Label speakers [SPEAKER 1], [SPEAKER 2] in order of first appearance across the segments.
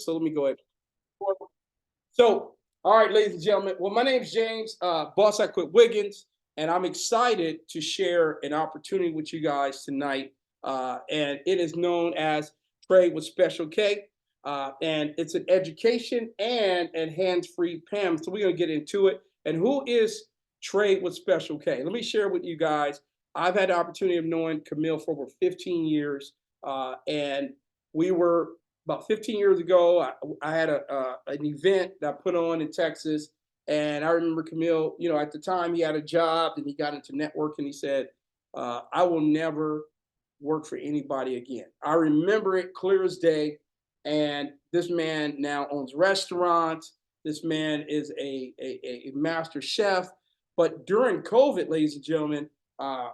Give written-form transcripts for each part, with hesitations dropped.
[SPEAKER 1] So let me go ahead. So, all right, ladies and gentlemen. Well, my name's James, boss. I quit Wiggins, and I'm excited to share an opportunity with you guys tonight. And it is known as Trade with Special K, and it's an education and hands-free PAM. So we're gonna get into it. And who is Trade with Special K? Let me share with you guys. I've had the opportunity of knowing Camille for over 15 years, and we were about 15 years ago. I had an event that I put on in Texas, and I remember Camille. At the time he had a job and he got into networking. He said, "I will never work for anybody again." I remember it clear as day. And this man now owns restaurants. This man is a master chef. But during COVID, ladies and gentlemen, uh,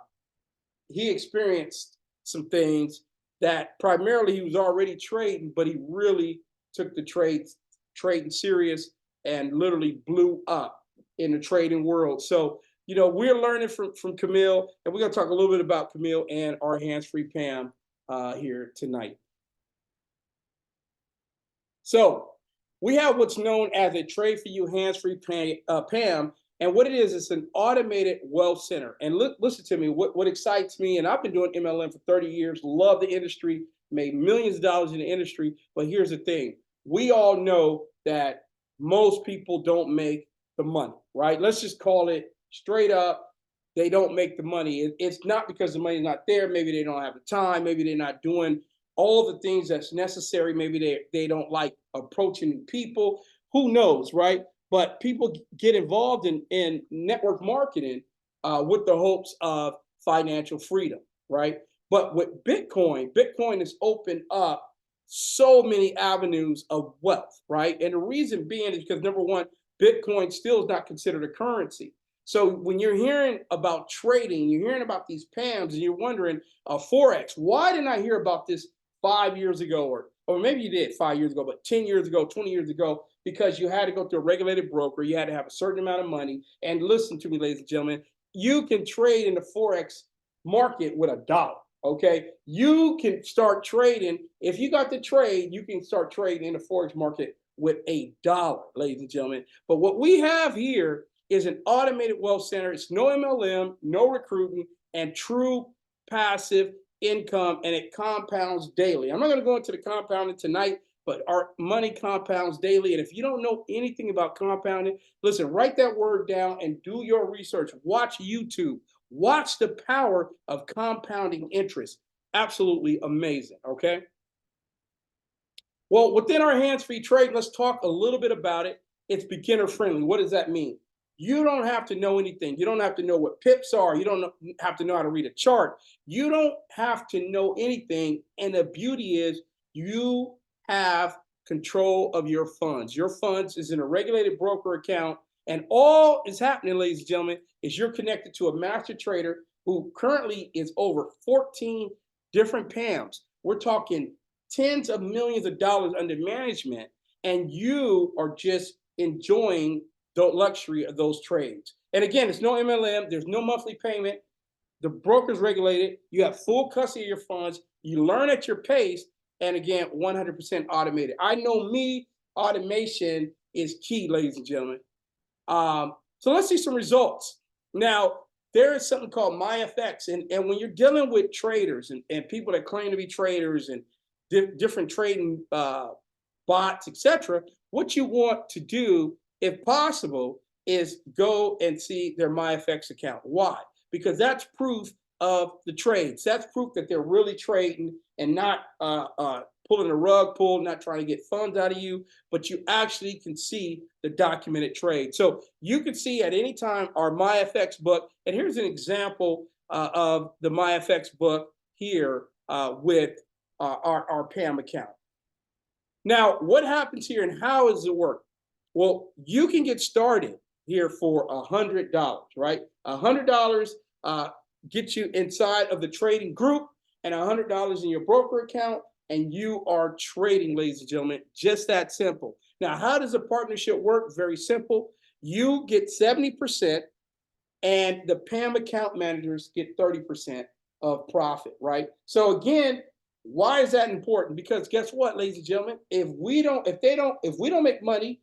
[SPEAKER 1] he experienced some things that primarily he was already trading, but he really took the trading serious and literally blew up in the trading world. So, we're learning from Camille, and we're going to talk a little bit about Camille and our hands-free PAM here tonight. So we have what's known as a Trade for You hands-free PAM. And what it is, it's an automated wealth center. And listen to me, what excites me, and I've been doing MLM for 30 years, love the industry, made millions of dollars in the industry. But here's the thing. We all know that most people don't make the money, right? Let's just call it straight up. They don't make the money. It's not because the money's not there. Maybe they don't have the time. Maybe they're not doing all the things that's necessary. Maybe they don't like approaching people. Who knows, right? But people get involved in network marketing with the hopes of financial freedom, right? But with Bitcoin has opened up so many avenues of wealth, right? And the reason being is because, number one, Bitcoin still is not considered a currency. So when you're hearing about trading, you're hearing about these PAMs, and you're wondering, Forex, why didn't I hear about this 5 years ago? Or maybe you did 5 years ago, but 10 years ago, 20 years ago, because you had to go through a regulated broker. You had to have a certain amount of money. And listen to me, ladies and gentlemen, you can trade in the Forex market with $1. Okay. You can start trading. If you got the trade, you can start trading in the Forex market with $1, ladies and gentlemen. But what we have here is an automated wealth center. It's no MLM, no recruiting, and true passive income, and it compounds daily. I'm not going to go into the compounding tonight, but our money compounds daily. And if you don't know anything about compounding, listen, write that word down and do your research. Watch YouTube. Watch the power of compounding interest. Absolutely amazing. Okay. Well, within our hands-free trade, let's talk a little bit about it. It's beginner friendly. What does that mean? You don't have to know anything. You don't have to know what pips are. You don't have to know how to read a chart. You don't have to know anything. And the beauty is you have control of your funds. Your funds is in a regulated broker account. And all is happening, ladies and gentlemen, is you're connected to a master trader who currently is over 14 different PAMs. We're talking tens of millions of dollars under management. And you are just enjoying the luxury of those trades. And again, it's no MLM. There's no monthly payment. The broker's regulated. You have full custody of your funds. You learn at your pace. And again, 100% automated. I know me, automation is key, ladies and gentlemen. So let's see some results. Now, there is something called MyFX. And when you're dealing with traders and people that claim to be traders and different trading bots, etc., what you want to do, if possible, is go and see their MyFX account. Why? Because that's proof of the trades. That's proof that they're really trading and not pulling a rug pull, not trying to get funds out of you, but you actually can see the documented trade. So you can see at any time our MyFX book. And here's an example of the MyFX book here with our PAM account. Now, what happens here and how does it work? Well, you can get started here for $100, right? $100 gets you inside of the trading group, and $100 in your broker account, and you are trading, ladies and gentlemen. Just that simple. Now, how does a partnership work? Very simple. You get 70%, and the PAM account managers get 30% of profit, right? So again, Why is that important? Because guess what, ladies and gentlemen? If we don't make money,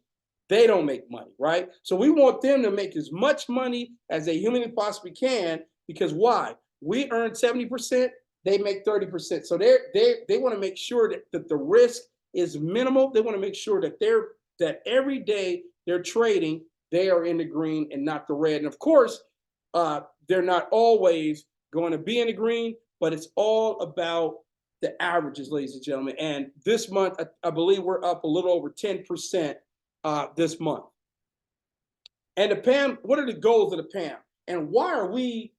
[SPEAKER 1] they don't make money, right? So we want them to make as much money as they humanly possibly can. Because why? We earn 70%, they make 30%. So they want to make sure that the risk is minimal. They want to make sure that every day they're trading, they are in the green and not the red. And of course, they're not always going to be in the green, but it's all about the averages, ladies and gentlemen. And this month, I believe we're up a little over 10% this month. And the PAMM, what are the goals of the PAMM? And why are we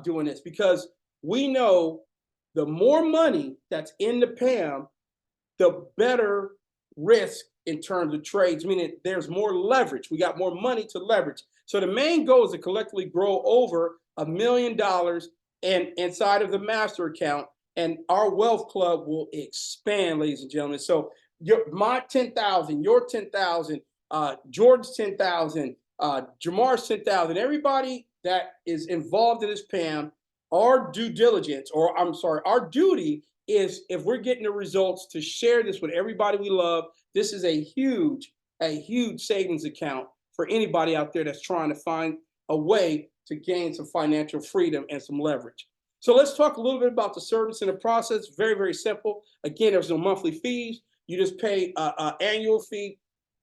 [SPEAKER 1] doing this? Because we know the more money that's in the PAMM, the better risk in terms of trades, meaning there's more leverage. We got more money to leverage. So the main goal is to collectively grow over $1 million inside of the master account, and our wealth club will expand, ladies and gentlemen. So my 10,000, your 10,000, George's 10,000, Jamar's 10,000, everybody that is involved in this PAMM, our due diligence, or I'm sorry, our duty is, if we're getting the results, to share this with everybody we love. This is a huge savings account for anybody out there that's trying to find a way to gain some financial freedom and some leverage. So let's talk a little bit about the service and the process. Very, very simple. Again, there's no monthly fees. You just pay an annual fee,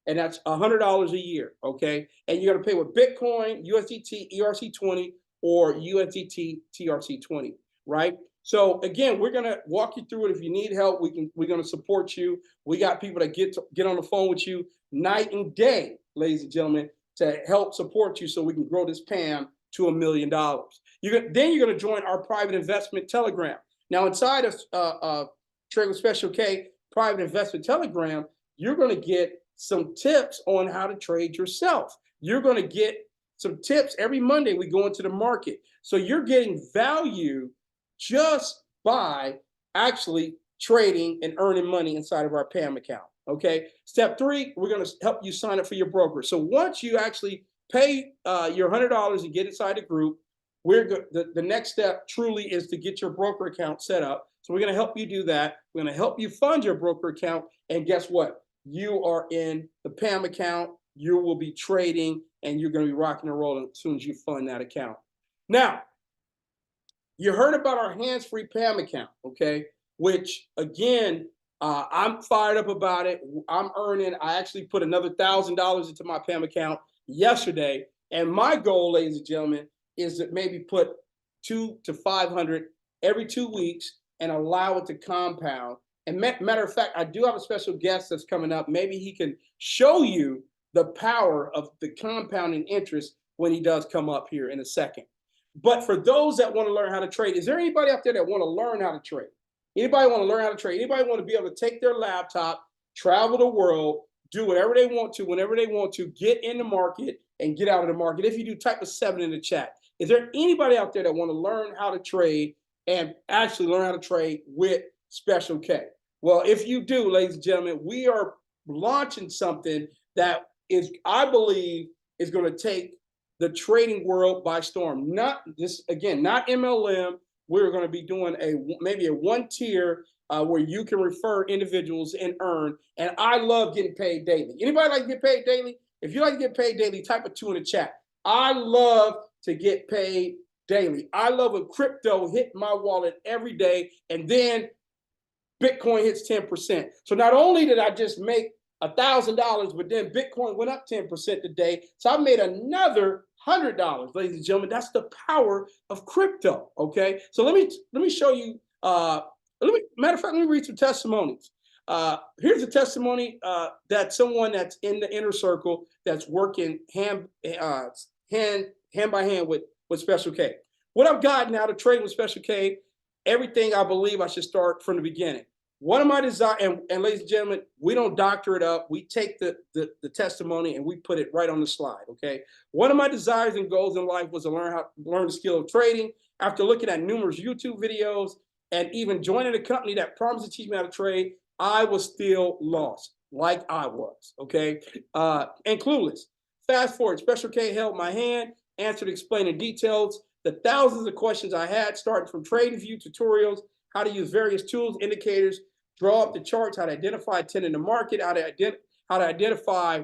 [SPEAKER 1] and that's $100 a year, okay? And you're gonna pay with Bitcoin, USDT, ERC20, or USDT, TRC20, right? So again, we're gonna walk you through it. If you need help, we're gonna support you. We got people that get on the phone with you night and day, ladies and gentlemen, to help support you so we can grow this PAMM to $1 million. Then you're gonna join our private investment Telegram. Now inside of Trade with Special K private investment Telegram, you're gonna get some tips on how to trade yourself. You're gonna get some tips every Monday. We go into the market. So you're getting value just by actually trading and earning money inside of our PAMM account, okay? Step 3, we're gonna help you sign up for your broker. So once you actually pay your $100 and get inside the group, the next step truly is to get your broker account set up. So we're gonna help you do that. We're gonna help you fund your broker account, and guess what? You are in the PAMM account, you will be trading, and you're gonna be rocking and rolling as soon as you fund that account. Now, you heard about our hands-free PAMM account, okay? Which, again, I'm fired up about it. I'm earning, I actually put another $1,000 into my PAMM account yesterday. And my goal, ladies and gentlemen, is to maybe put 200 to 500 every 2 weeks and allow it to compound. And matter of fact, I do have a special guest that's coming up. Maybe he can show you the power of the compounding interest when he does come up here in a second. But for those that want to learn how to trade, is there anybody out there that want to learn how to trade? Anybody want to learn how to trade? Anybody want to be able to take their laptop, travel the world, do whatever they want to, whenever they want to, get in the market and get out of the market? If you do, type a 7 in the chat. Is there anybody out there that want to learn how to trade and actually learn how to trade with Special K? Well, if you do, ladies and gentlemen, we are launching something that is, I believe, is going to take the trading world by storm. Not this, again, not MLM. We're going to be doing maybe a one tier where you can refer individuals and earn. And I love getting paid daily. Anybody like to get paid daily? If you like to get paid daily, type a 2 in the chat. I love to get paid daily. I love when crypto hit my wallet every day, and then Bitcoin hits 10%. So not only did I just make $1,000, but then Bitcoin went up 10% today. So I made another $100, ladies and gentlemen. That's the power of crypto. Okay. So let me show you. Matter of fact, let me read some testimonies. Here's a testimony that someone that's in the inner circle that's working hand by hand with Special K. What I've got now to trade with Special K, everything I believe I should start from the beginning. One of my desires, and ladies and gentlemen, we don't doctor it up. We take the testimony and we put it right on the slide, okay? One of my desires and goals in life was to learn the skill of trading. After looking at numerous YouTube videos and even joining a company that promised to teach me how to trade, I was still lost, like I was, okay? And clueless. Fast forward, Special K held my hand, answered, explaining details, the thousands of questions I had, starting from TradingView tutorials, how to use various tools, indicators, draw up the charts, how to identify a trend in the market, how to identify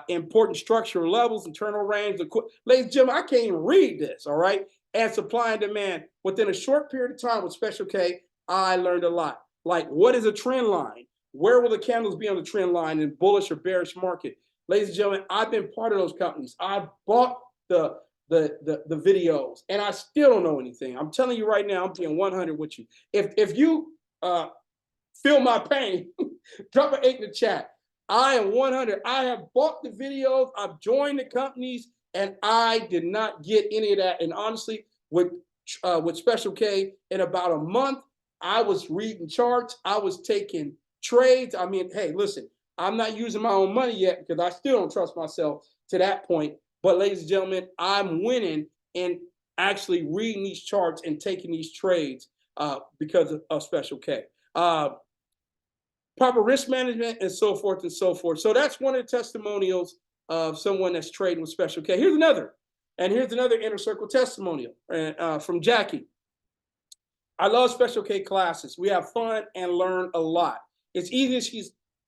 [SPEAKER 1] important structural levels, internal range. Ladies and gentlemen, I can't even read this, all right? And supply and demand. Within a short period of time with Special K, I learned a lot. Like, what is a trend line? Where will the candles be on the trend line in bullish or bearish market? Ladies and gentlemen, I've been part of those companies. I bought the videos, and I still don't know anything. I'm telling you right now, I'm being 100 with you. If you feel my pain, drop an 8 in the chat. I am 100. I have bought the videos. I've joined the companies, and I did not get any of that. And honestly, with Special K, in about a month, I was reading charts. I was taking trades. I mean, hey, listen, I'm not using my own money yet because I still don't trust myself to that point. But ladies and gentlemen, I'm winning and actually reading these charts and taking these trades because of Special K. Proper risk management and so forth and so forth. So that's one of the testimonials of someone that's trading with Special K. Here's another. And here's another Inner Circle testimonial from Jackie. I love Special K classes. We have fun and learn a lot. It's easy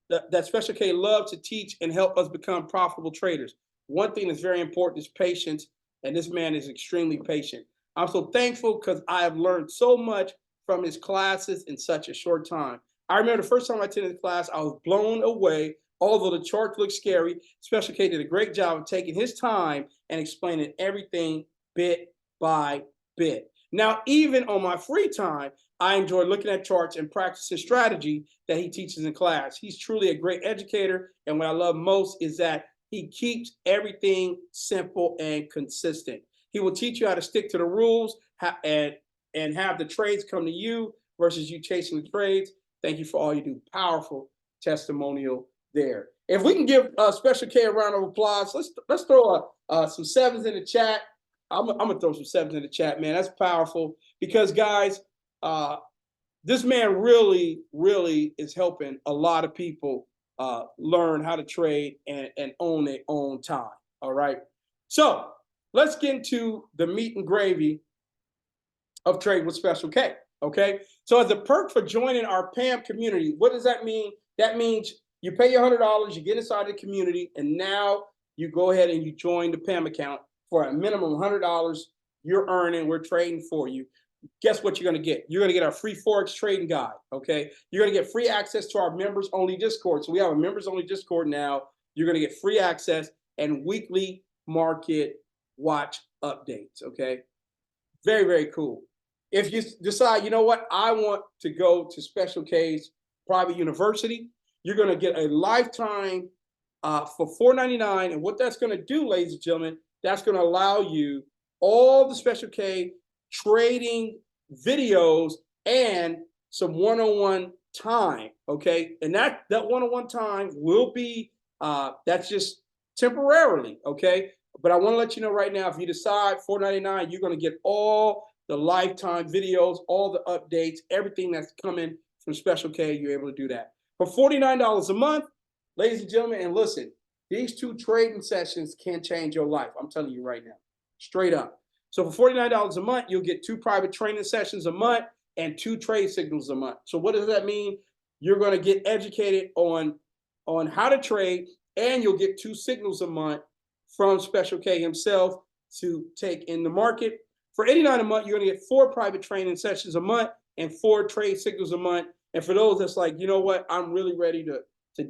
[SPEAKER 1] that Special K loves to teach and help us become profitable traders. One thing that's very important is patience, and this man is extremely patient. I'm so thankful because I have learned so much from his classes in such a short time. I remember the first time I attended the class, I was blown away. Although the chart looked scary, Special K did a great job of taking his time and explaining everything bit by bit. Now, even on my free time, I enjoy looking at charts and practicing strategy that he teaches in class. He's truly a great educator, and what I love most is that he keeps everything simple and consistent. He will teach you how to stick to the rules and have the trades come to you versus you chasing the trades. Thank you for all you do. Powerful testimonial there. If we can give Special K a round of applause, let's throw some sevens in the chat. I'm gonna throw some sevens in the chat, man. That's powerful because, guys, this man really is helping a lot of people learn how to trade and own their own time. All right. So let's get into the meat and gravy of Trade with Special K. Okay. So as a perk for joining our PAMM community, what does that mean? That means you pay your $100, you get inside the community, and now you go ahead and you join the PAMM account for a minimum of $100 you're earning. We're trading for you. Guess what you're going to get? You're going to get our free Forex trading guide, okay? You're going to get free access to our members-only Discord. So we have a members-only Discord now. You're going to get free access and weekly market watch updates, okay? Very, very cool. If you decide, you know what, I want to go to Special K's private university, you're going to get a lifetime for $4.99. And what that's going to do, ladies and gentlemen, that's going to allow you all the Special K trading videos and some one-on-one time, okay? And that one-on-one time will be, that's just temporarily, okay? But I want to let you know right now, if you decide $4.99, you're going to get all the lifetime videos, all the updates, everything that's coming from Special K, you're able to do that. For $49 a month, ladies and gentlemen, and listen, these 2 trading sessions can change your life. I'm telling you right now, straight up. So for $49 a month, you'll get 2 private training sessions a month and 2 trade signals a month. So what does that mean? You're going to get educated on how to trade, and you'll get 2 signals a month from Special K himself to take in the market. For $89 a month, you're going to get 4 private training sessions a month and 4 trade signals a month. And for those that's like, you know what, I'm really ready to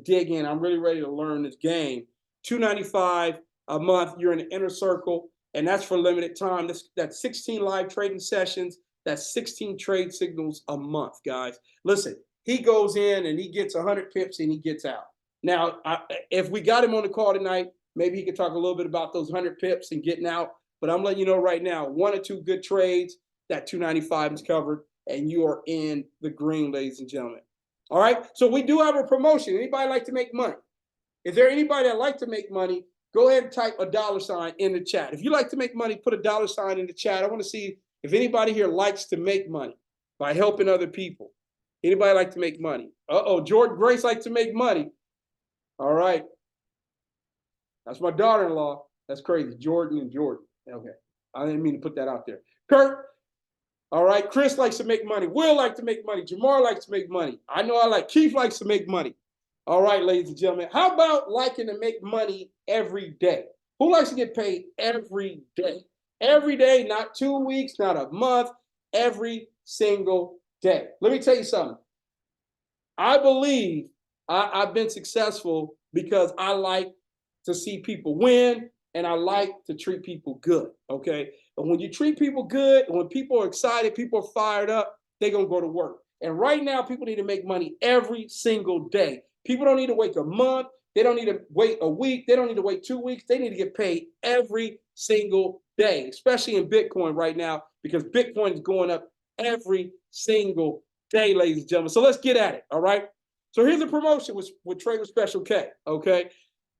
[SPEAKER 1] dig in, I'm really ready to learn this game, $295 a month, you're in the Inner Circle, and that's for limited time. That's 16 live trading sessions. That's 16 trade signals a month, guys. Listen, he goes in and he gets 100 pips and he gets out. Now, if we got him on the call tonight, maybe he could talk a little bit about those 100 pips and getting out. But I'm letting you know right now, 1 or 2 good trades, that $295 is covered, and you are in the green, ladies and gentlemen. All right. So we do have a promotion. Anybody like to make money? Is there anybody that like to make money? Go ahead and type $$ in the chat. If you like to make money, put $$ in the chat. I want to see if anybody here likes to make money by helping other people. Anybody like to make money? Jordan Grace likes to make money. All right. That's my daughter-in-law. That's crazy. Jordan and Jordan. Okay. I didn't mean to put that out there. Kurt, All right. Chris likes to make money. Will likes to make money. Jamar likes to make money. I know I like. Keith likes to make money. All right, ladies and gentlemen. How about liking to make money every day? Who likes to get paid every day? Every day, not 2 weeks, not a month, every single day. Let me tell you something. I believe I've been successful because I like to see people win and I like to treat people good. Okay. And when you treat people good, when people are excited, people are fired up, they're going to go to work. And right now, people need to make money every single day. People don't need to wait a month. They don't need to wait a week. They don't need to wait 2 weeks. They need to get paid every single day, especially in Bitcoin right now, because Bitcoin is going up every single day, ladies and gentlemen. So let's get at it. All right. So here's a promotion with Trade with Special K. Okay.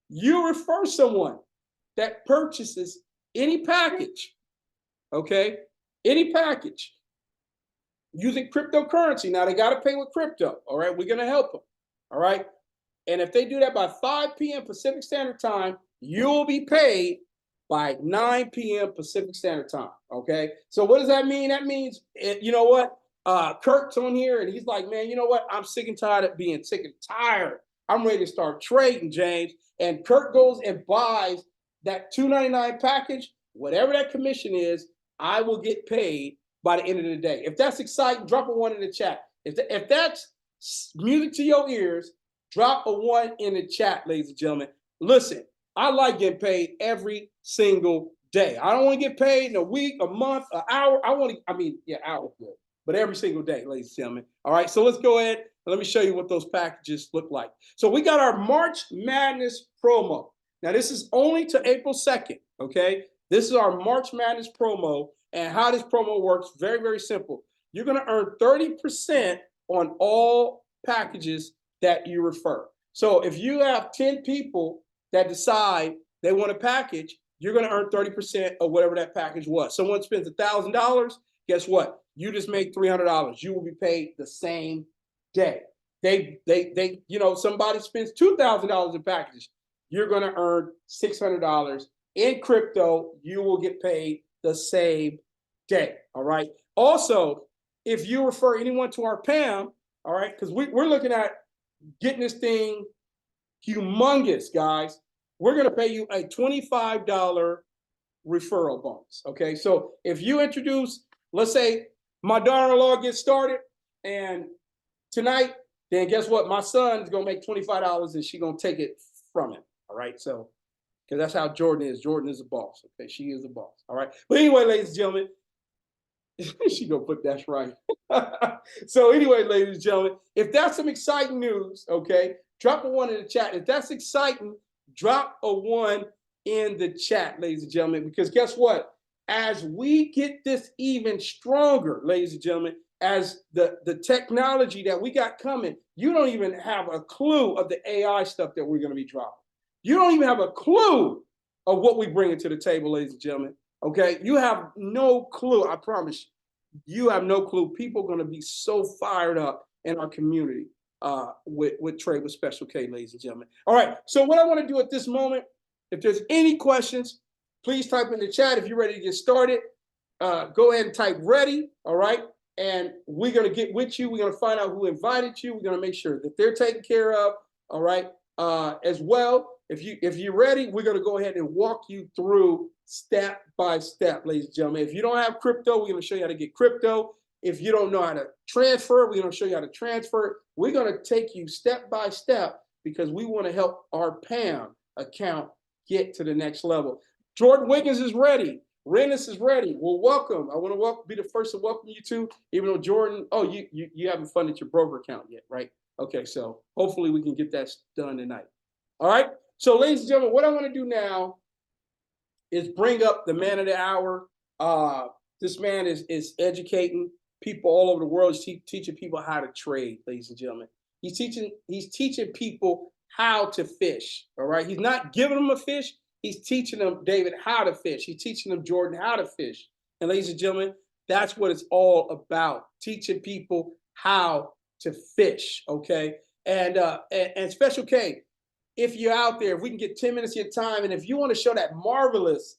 [SPEAKER 1] You refer someone that purchases any package, okay, any package using cryptocurrency. Now they got to pay with crypto. All right. We're going to help them. All right. And if they do that by 5 p.m. Pacific Standard Time, you'll be paid by 9 p.m. Pacific Standard Time. Okay. So what does that mean? That means, you know what? Kurt's on here and he's like, man, you know what? I'm sick and tired of being sick and tired. I'm ready to start trading, James. And Kurt goes and buys that $2.99 package, whatever that commission is, I will get paid by the end of the day. If that's exciting, drop a 1 in the chat. If that's music to your ears, drop a 1 in the chat, ladies and gentlemen. Listen, I like getting paid every single day. I don't want to get paid in a week, a month, an hour. Hour good, but every single day, ladies and gentlemen. All right, so let's go ahead and let me show you what those packages look like. So we got our March Madness promo. Now, this is only to April 2nd, okay? This is our March Madness promo, and how this promo works, very, very simple. You're going to earn 30% on all packages that you refer. So if you have 10 people that decide they want a package, you're going to earn 30% of whatever that package was. Someone spends $1,000, guess what? You just made $300. You will be paid the same day. Somebody spends $2,000 in packages. You're going to earn $600 in crypto. You will get paid the same day. All right. Also, if you refer anyone to our PAMM, all right, because we're looking at getting this thing humongous, guys. We're going to pay you a $25 referral bonus. Okay. So if you introduce, let's say my daughter-in-law gets started and tonight, then guess what? My son's going to make $25 and she's going to take it from him. All right. So, because that's how Jordan is. Jordan is a boss. Okay. She is a boss. All right. But anyway, ladies and gentlemen, she going to put that's right. So anyway, ladies and gentlemen, if that's some exciting news, okay, drop a 1 in the chat. If that's exciting, drop a 1 in the chat, ladies and gentlemen, because guess what? As we get this even stronger, ladies and gentlemen, as the technology that we got coming, you don't even have a clue of the AI stuff that we're going to be dropping. You don't even have a clue of what we bring to the table, ladies and gentlemen. Okay, you have no clue. I promise you have no clue. People are going to be so fired up in our community with Trade with Special K, ladies and gentlemen. All right, so what I want to do at this moment, if there's any questions, please type in the chat. If you're ready to get started, go ahead and type ready. All right. And we're going to get with you. We're going to find out who invited you. We're going to make sure that they're taken care of. All right. As well, if you're ready, we're going to go ahead and walk you through step by step, ladies and gentlemen. If you don't have crypto, we're going to show you how to get crypto. If you don't know how to transfer, we're going to show you how to transfer. We're going to take you step by step because we want to help our PAMM account get to the next level. Jordan Wiggins is ready. Renus is ready. Well, welcome. I want to be the first to welcome you too, even though Jordan, you haven't funded your broker account yet, right? Okay, so hopefully we can get that done tonight. All right. So, ladies and gentlemen, what I want to do now is bring up the man of the hour. This man is educating people all over the world. He's teaching people how to trade, ladies and gentlemen. He's teaching people how to fish. All right. He's not giving them a fish. He's teaching them, David, how to fish. He's teaching them, Jordan, how to fish. And ladies and gentlemen, that's what it's all about, teaching people how to fish, okay? And Special K, if you're out there, if we can get 10 minutes of your time, and if you want to show that marvelous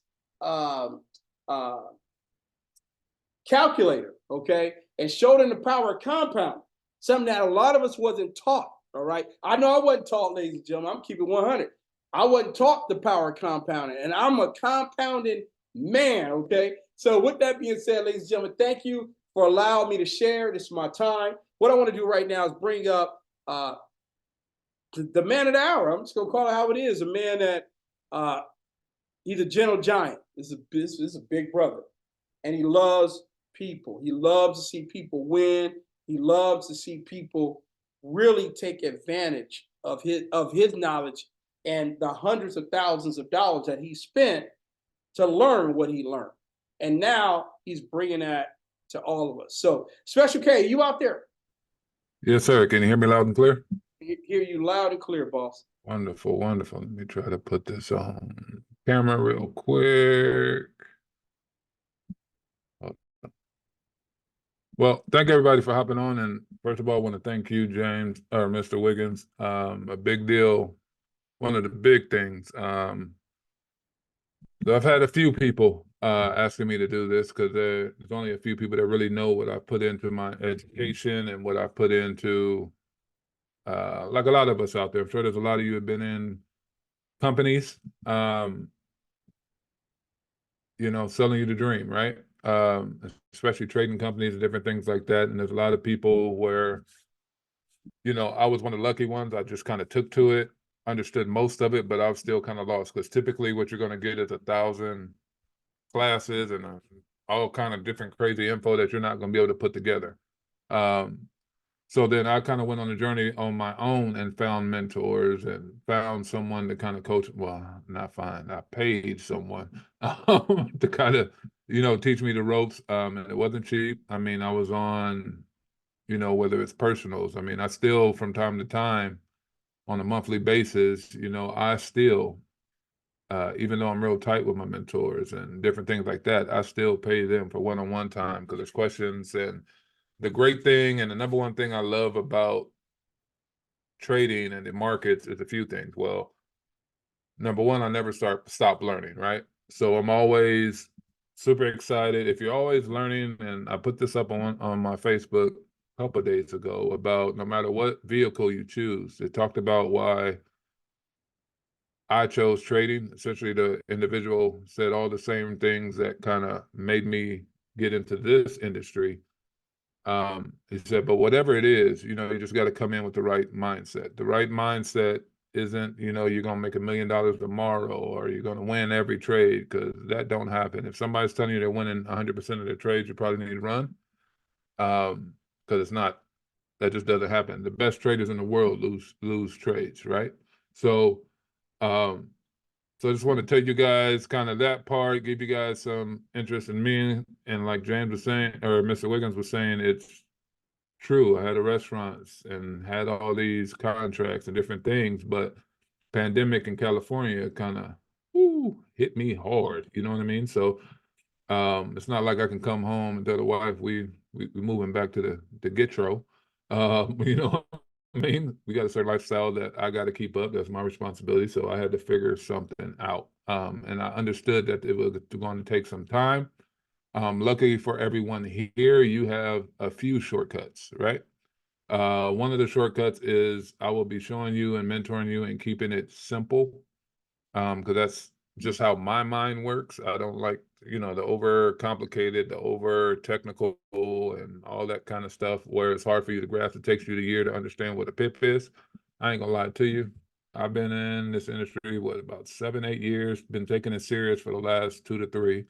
[SPEAKER 1] calculator, okay, and showed them the power of compound, something that a lot of us wasn't taught. All right, I know I wasn't taught, ladies and gentlemen. I'm keeping 100. I wasn't taught the power of compounding, and I'm a compounding man. Okay, so with that being said, ladies and gentlemen, thank you for allowing me to share. This is my time. What I want to do right now is bring up the man of the hour. I'm just gonna call it how it is. A man that uh, he's a gentle giant. This is a big brother, and he loves people. He loves to see people win. He loves to see people really take advantage of his knowledge and the hundreds of thousands of dollars that he spent to learn what he learned. And now he's bringing that to all of us. So, Special K, you out there?
[SPEAKER 2] Yes, sir. Can you hear me loud and clear?
[SPEAKER 1] Hear you loud and clear, boss.
[SPEAKER 2] Wonderful, wonderful. Let me try to put this on camera real quick. Well, thank everybody for hopping on. And first of all, I want to thank you, James, or Mr. Wiggins. A big deal. One of the big things. So I've had a few people asking me to do this because there's only a few people that really know what I put into my education and what I put into, like a lot of us out there. I'm sure there's a lot of you have been in companies, selling you the dream, right? Especially trading companies and different things like that. And there's a lot of people where, I was one of the lucky ones. I just kind of took to it, understood most of it, but I was still kind of lost because typically what you're going to get is 1,000 classes and all kind of different crazy info that you're not going to be able to put together. So then I kind of went on a journey on my own and found mentors and found someone to kind of coach. Well, not find, I paid someone to kind of, teach me the ropes. And it wasn't cheap. I mean, I was on, whether it's personals. I mean, I still, from time to time, on a monthly basis, I still, even though I'm real tight with my mentors and different things like that, I still pay them for one-on-one time because there's questions. And the great thing and the number one thing I love about trading and the markets is a few things. Well, number one, I never stop learning, right? So I'm always super excited. If you're always learning, and I put this up on my Facebook a couple of days ago about no matter what vehicle you choose, it talked about why I chose trading. Essentially, the individual said all the same things that kind of made me get into this industry. He said, but whatever it is, you just got to come in with the right mindset. The right mindset isn't, you're going to make $1 million tomorrow or you're going to win every trade, because that don't happen. If somebody's telling you they're winning 100% of their trades, you probably need to run, because it's not. That just doesn't happen. The best traders in the world lose trades, right? So, so I just want to tell you guys kind of that part, give you guys some interest in me. And like James was saying, or Mr. Wiggins was saying, it's true. I had a restaurant and had all these contracts and different things, but pandemic in California kind of hit me hard. You know what I mean? So it's not like I can come home and tell the wife we moving back to the Gitro. You know what I mean? We got a certain lifestyle that I got to keep up. That's my responsibility. So I had to figure something out. And I understood that it was going to take some time. Luckily for everyone here, you have a few shortcuts, right? One of the shortcuts is I will be showing you and mentoring you and keeping it simple, because that's just how my mind works. I don't like, the over complicated, the over technical and all that kind of stuff where it's hard for you to grasp. It takes you a year to understand what a pip is. I ain't gonna lie to you. I've been in this industry, about 7, 8 years, been taking it serious for the last 2 to 3.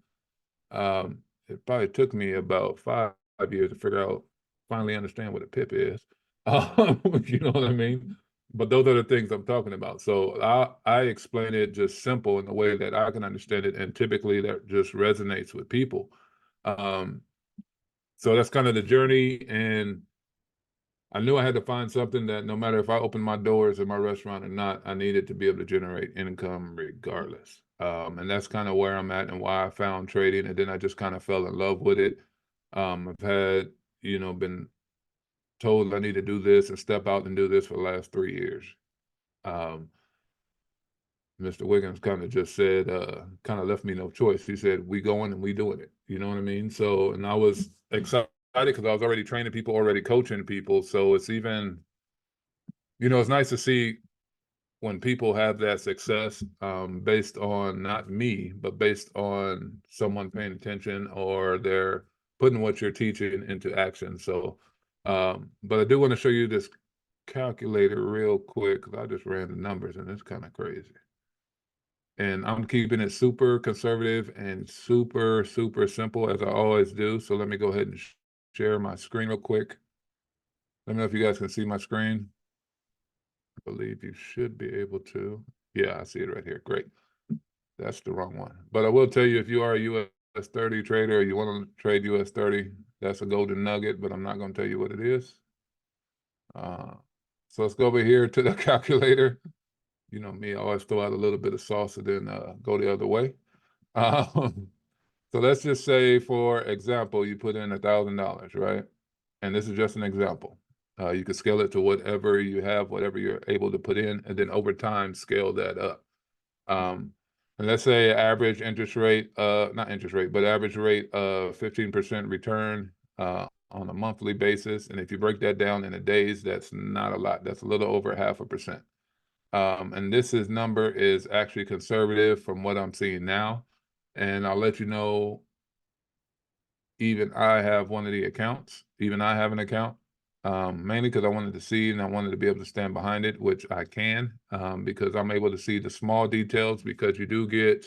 [SPEAKER 2] It probably took me about 5 years to figure out, finally understand what a pip is. You know what I mean? But those are the things I'm talking about. So I explain it just simple in the way that I can understand it, and typically that just resonates with people. So that's kind of the journey, and I knew I had to find something that no matter if I opened my doors in my restaurant or not, I needed to be able to generate income regardless. And that's kind of where I'm at and why I found trading. And then I just kind of fell in love with it. I've had, been told I need to do this and step out and do this for the last 3 years. Mr. Wiggins kind of just said, kind of left me no choice. He said, we going and we doing it. You know what I mean? So, and I was excited because I was already training people, already coaching people. So it's even, it's nice to see when people have that success, based on not me, but based on someone paying attention, or they're putting what you're teaching into action. So, but I do want to show you this calculator real quick, because I just ran the numbers and it's kind of crazy. And I'm keeping it super conservative and super, super simple, as I always do. So let me go ahead and share my screen real quick. Let me know if you guys can see my screen. I believe you should be able to. Yeah, I see it right here. Great. That's the wrong one. But I will tell you, if you are a US 30 trader, or you want to trade US 30, that's a golden nugget, but I'm not going to tell you what it is. So let's go over here to the calculator. You know me, I always throw out a little bit of sauce and then go the other way. So let's just say, for example, you put in $1,000, right? And this is just an example. You can scale it to whatever you have, whatever you're able to put in, and then over time scale that up. And let's say average interest rate, not interest rate, but average rate of 15% return on a monthly basis. And if you break that down into days, that's not a lot. That's a little over 0.5%. And number is actually conservative from what I'm seeing now. And I'll let you know, even I have one of the accounts, even I have an account, mainly because I wanted to see and I wanted to be able to stand behind it, which I can, because I'm able to see the small details. Because you do get,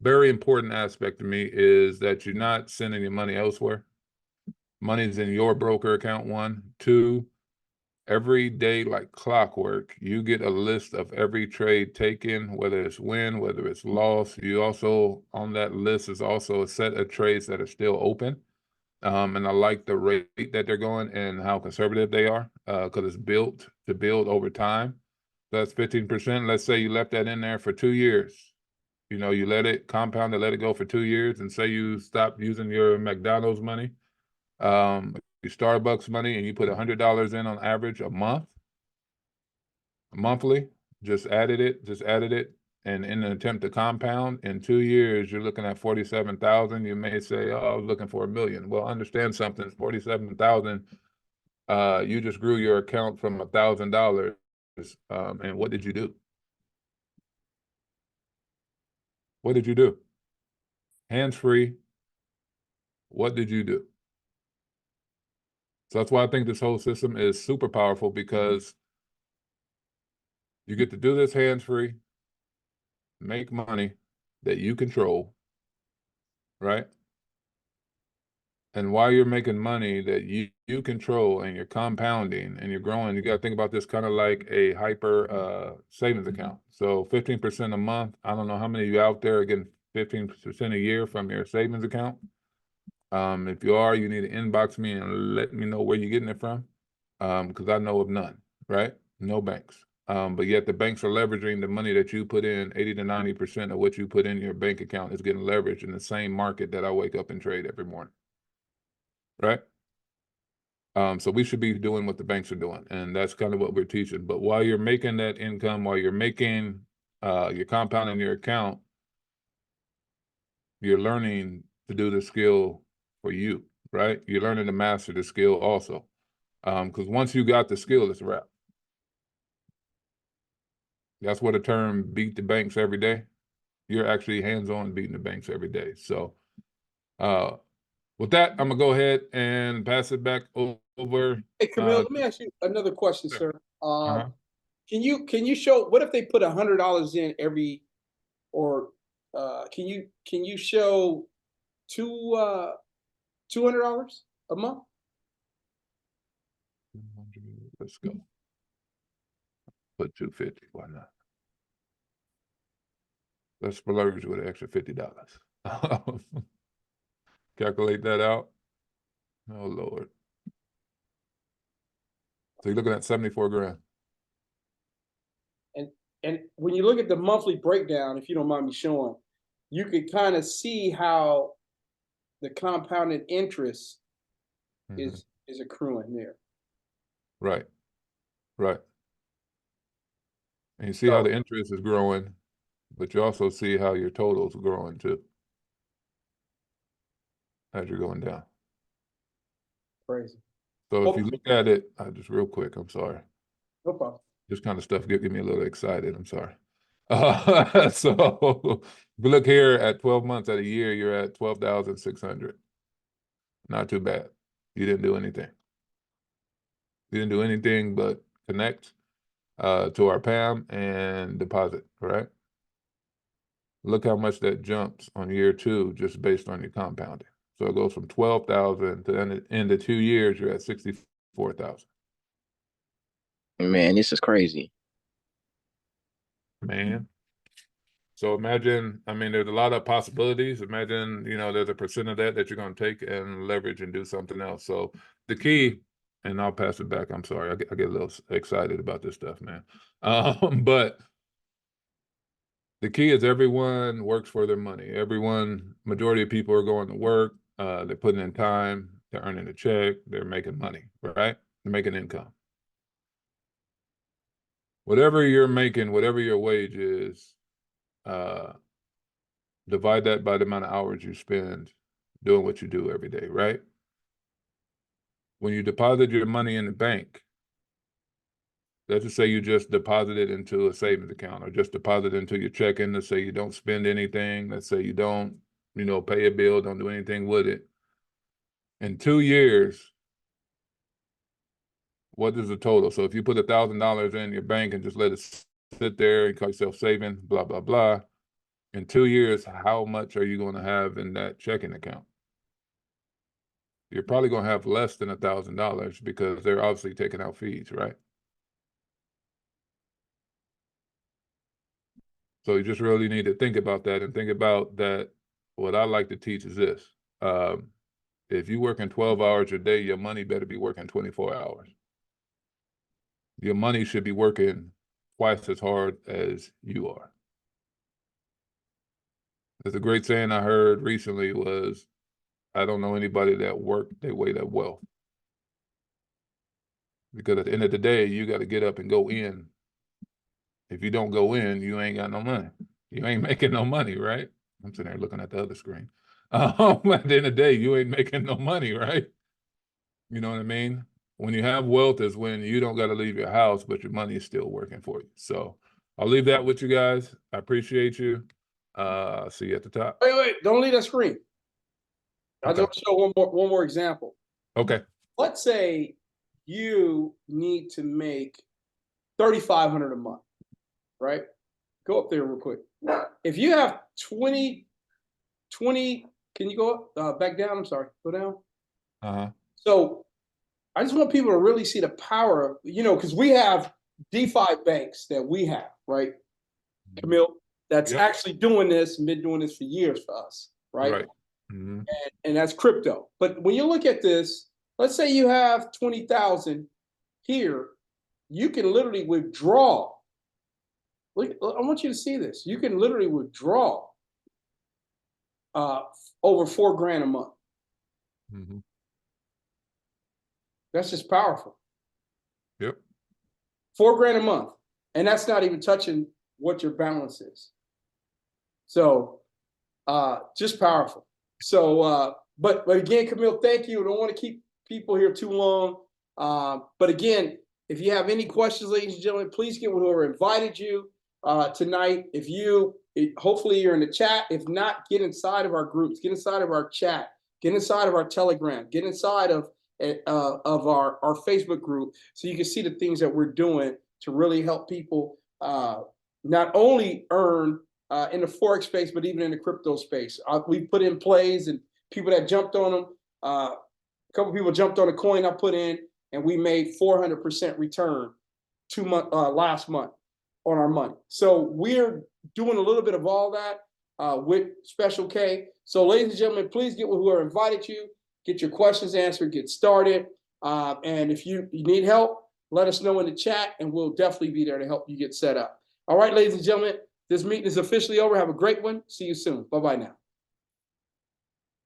[SPEAKER 2] very important aspect to me is that you're not sending your money elsewhere. Money's in your broker account, one. Two, every day, like clockwork, you get a list of every trade taken, whether it's win, whether it's loss. You also, on that list is also a set of trades that are still open. And I like the rate that they're going and how conservative they are, because it's built to build over time. That's 15%. Let's say you left that in there for 2 years. You let it compound and let it go for 2 years, and say you stop using your McDonald's money, your Starbucks money, and you put $100 in on average a monthly, just added it. And in an attempt to compound, in 2 years, you're looking at 47,000. You may say, oh, I was looking for $1 million. Well, understand something, 47,000, you just grew your account from $1,000. And what did you do? What did you do? Hands-free. What did you do? So that's why I think this whole system is super powerful, because you get to do this hands-free, make money that you control, right? And while you're making money that you control, and you're compounding and you're growing, you got to think about this kind of like a hyper savings account. So 15% a month. I don't know how many of you out there are getting 15% a year from your savings account. If you are, you need to inbox me and let me know where you're getting it from, because I know of none, right? No banks. But yet the banks are leveraging the money that you put in. 80 to 90% of what you put in your bank account is getting leveraged in the same market that I wake up and trade every morning, right? So we should be doing what the banks are doing, and that's kind of what we're teaching. But while you're making that income, while you're making, you're compounding your account, you're learning to do the skill for you, right? You're learning to master the skill also. Because once you got the skill, it's a wrap. That's what the term beat the banks every day. You're actually hands-on beating the banks every day. So with that, I'm gonna go ahead and pass it back over.
[SPEAKER 1] Hey, Camille, let me ask you another question,
[SPEAKER 2] Sure.
[SPEAKER 1] sir.
[SPEAKER 2] Uh-huh.
[SPEAKER 1] Can you show what if they put $100 in every, or can you show $200 a month?
[SPEAKER 2] Let's go. Put 250. Why not? Let's splurge with an extra $50. Calculate that out. Oh Lord. So you're looking at 74 grand.
[SPEAKER 1] And when you look at the monthly breakdown, if you don't mind me showing, you can kind of see how the compounded interest
[SPEAKER 2] Mhm.
[SPEAKER 1] is accruing there.
[SPEAKER 2] Right. And you see how
[SPEAKER 1] So
[SPEAKER 2] the interest is growing. but you also see how your total's growing too as you're going down.
[SPEAKER 1] Crazy.
[SPEAKER 2] So if you look at it, just real quick, I'm sorry.
[SPEAKER 1] No problem.
[SPEAKER 2] This kind of stuff get me a little excited. I'm sorry. So if you look here at 12 months, at a year, you're at 12,600. Not too bad. You didn't do anything. You didn't do anything but connect to our PAMM and deposit, right? Look how much that jumps on year 2 just based on your compounding. So it goes from 12,000 to the end of 2 years, you're at 64,000.
[SPEAKER 3] Man, this is crazy.
[SPEAKER 2] Man. So imagine, I mean, there's a lot of possibilities. Imagine, there's a percent of that you're going to take and leverage and do something else. So the key, and I'll pass it back. I'm sorry. I get a little excited about this stuff, man. But the key is everyone works for their money. Majority of people are going to work. They're putting in time. They're earning a check. They're making money, right? They're making income. Whatever you're making, whatever your wage is, divide that by the amount of hours you spend doing what you do every day, right? When you deposit your money in the bank, let's just say you just deposit it into a savings account or just deposit it into your checking. Let's say you don't spend anything. Let's say you don't, pay a bill, don't do anything with it. In 2 years, what is the total? So if you put $1,000 in your bank and just let it sit there, you call yourself saving, blah, blah, blah. In 2 years, how much are you going to have in that checking account? You're probably going to have less than $1,000 because they're obviously taking out fees, right? So you just really need to think about that and think about that. What I like to teach is this. If you're working 12 hours a day, your money better be working 24 hours. Your money should be working twice as hard as you are. There's a great saying I heard recently was, I don't know anybody that worked their way to wealth. Because at the end of the day, you got to get up and go in. If you don't go in, you ain't got no money. You ain't making no money, right? I'm sitting there looking at the other screen. At the end of the day, you ain't making no money, right? You know what I mean? When you have wealth is when you don't got to leave your house, but your money is still working for you. So I'll leave that with you guys. I appreciate you. See you at the top.
[SPEAKER 1] Wait, don't leave that screen. I'll
[SPEAKER 2] Okay.
[SPEAKER 1] just show one more example.
[SPEAKER 2] Okay.
[SPEAKER 1] Let's say you need to make $3,500 a month, right? Go up there real quick. If you have 20, can you go up, back down? I'm sorry, go down. So I just want people to really see the power of, because we have DeFi banks that we have, right, Camille, that's actually doing this and been doing this for years for us, right?
[SPEAKER 2] Right. Mm-hmm.
[SPEAKER 1] And that's crypto. But when you look at this, let's say you have 20,000 here, you can literally withdraw. Look, I want you to see this. You can literally withdraw over $4,000 a month.
[SPEAKER 2] Mm-hmm.
[SPEAKER 1] That's just powerful.
[SPEAKER 2] Yep.
[SPEAKER 1] $4,000 a month, and that's not even touching what your balance is. So, just powerful. So, but again, Camille, thank you. I don't want to keep people here too long. But again, if you have any questions, ladies and gentlemen, please get with whoever invited you tonight. Hopefully you're in the chat. If not, get inside of our groups, get inside of our chat, get inside of our Telegram, get inside of our Facebook group, so you can see the things that we're doing to really help people not only earn in the Forex space, but even in the crypto space. We put in plays and people that jumped on them. A couple people jumped on a coin I put in, and we made 400% return last month on our money. So we're doing a little bit of all that with Special K. So ladies and gentlemen, please get with whoever invited you, get your questions answered, get started. And if you need help, let us know in the chat, and we'll definitely be there to help you get set up. All right, ladies and gentlemen, this meeting is officially over. Have a great one. See you soon. Bye-bye now.